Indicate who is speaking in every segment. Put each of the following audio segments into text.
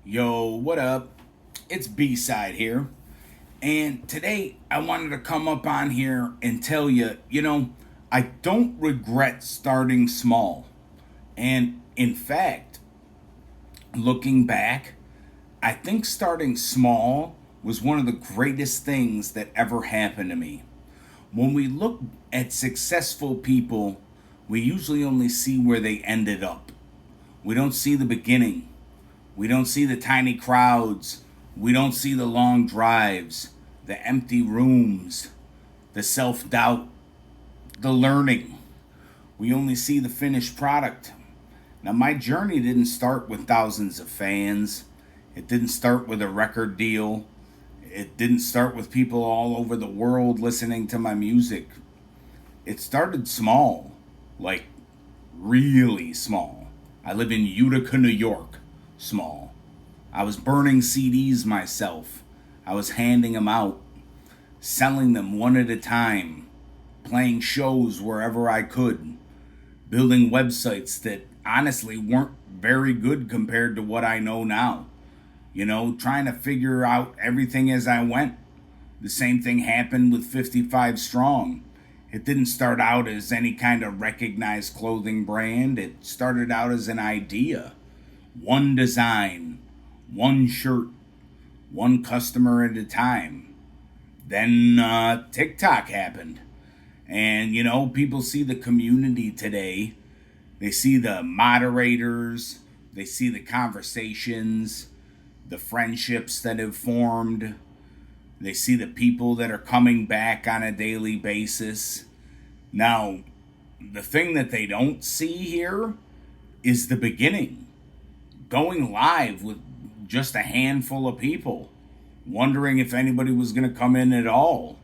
Speaker 1: Yo, what up? It's B-Cide here. And today I wanted to come up on here and tell you, I don't regret starting small. And in fact, looking back, I think starting small was one of the greatest things that ever happened to me. When we look at successful people, we usually only see where they ended up. We don't see the beginning. We don't see the tiny crowds. We don't see the long drives, the empty rooms, the self doubt, the learning. We only see the finished product. Now, my journey didn't start with thousands of fans. It didn't start with a record deal. It didn't start with people all over the world listening to my music. It started small, like really small. I live in Utica, New York. Small. I was burning CDs myself. I was handing them out, selling them one at a time, playing shows wherever I could, building websites that honestly weren't very good compared to what I know now. Trying to figure out everything as I went. The same thing happened with 55 Strong. It didn't start out as any kind of recognized clothing brand. It started out as an idea. One design, one shirt, one customer at a time. Then TikTok happened. And, people see the community today. They see the moderators, they see the conversations, the friendships that have formed. They see the people that are coming back on a daily basis. Now, the thing that they don't see here is the beginning. Going live with just a handful of people, wondering if anybody was going to come in at all.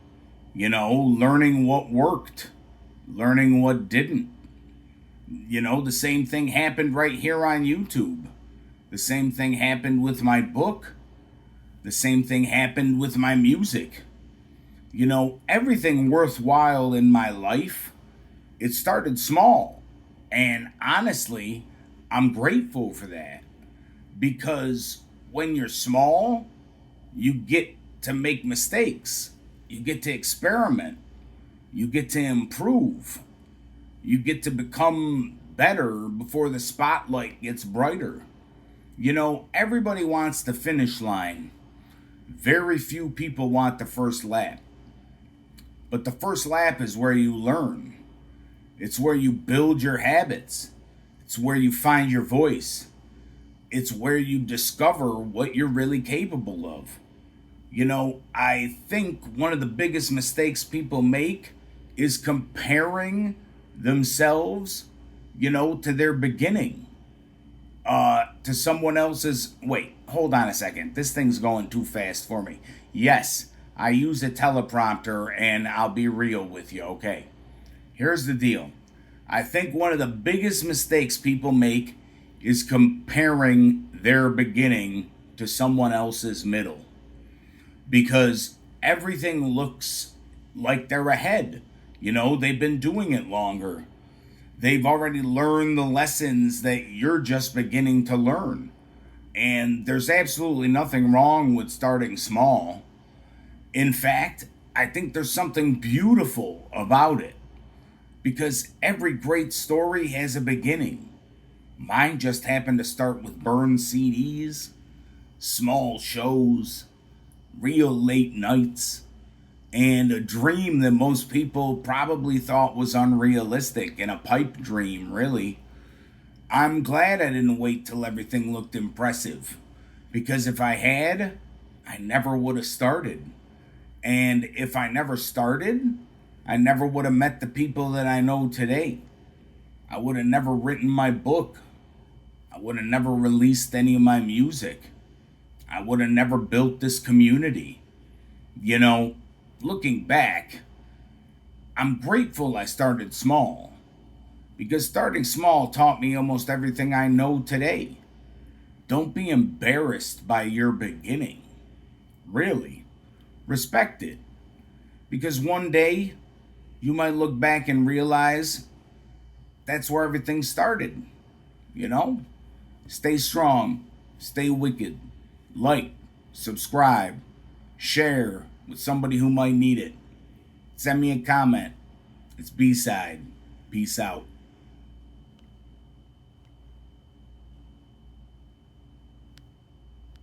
Speaker 1: Learning what worked, learning what didn't. The same thing happened right here on YouTube. The same thing happened with my book. The same thing happened with my music. Everything worthwhile in my life, it started small. And honestly, I'm grateful for that. Because when you're small, you get to make mistakes. You get to experiment. You get to improve. You get to become better before the spotlight gets brighter. Everybody wants the finish line. Very few people want the first lap. But the first lap is where you learn. It's where you build your habits. It's where you find your voice. It's where you discover what you're really capable of. I think one of the biggest mistakes people make is comparing themselves, to their beginning, to someone else's. Wait, hold on a second. This thing's going too fast for me. Yes, I use a teleprompter and I'll be real with you, okay? Here's the deal. I think one of the biggest mistakes people make is comparing their beginning to someone else's middle. Because everything looks like they're ahead. They've been doing it longer. They've already learned the lessons that you're just beginning to learn. And there's absolutely nothing wrong with starting small. In fact, I think there's something beautiful about it. Because every great story has a beginning. Mine just happened to start with burned CDs, small shows, real late nights, and a dream that most people probably thought was unrealistic and a pipe dream, really. I'm glad I didn't wait till everything looked impressive, because if I had, I never would have started. And if I never started, I never would have met the people that I know today. I would have never written my book. I would have never released any of my music. I would have never built this community. Looking back, I'm grateful I started small. Because starting small taught me almost everything I know today. Don't be embarrassed by your beginning. Really. Respect it. Because one day, you might look back and realize that's where everything started. Stay strong. Stay wicked. Like, subscribe, share with somebody who might need it. Send me a comment. It's B-Cide. Peace out.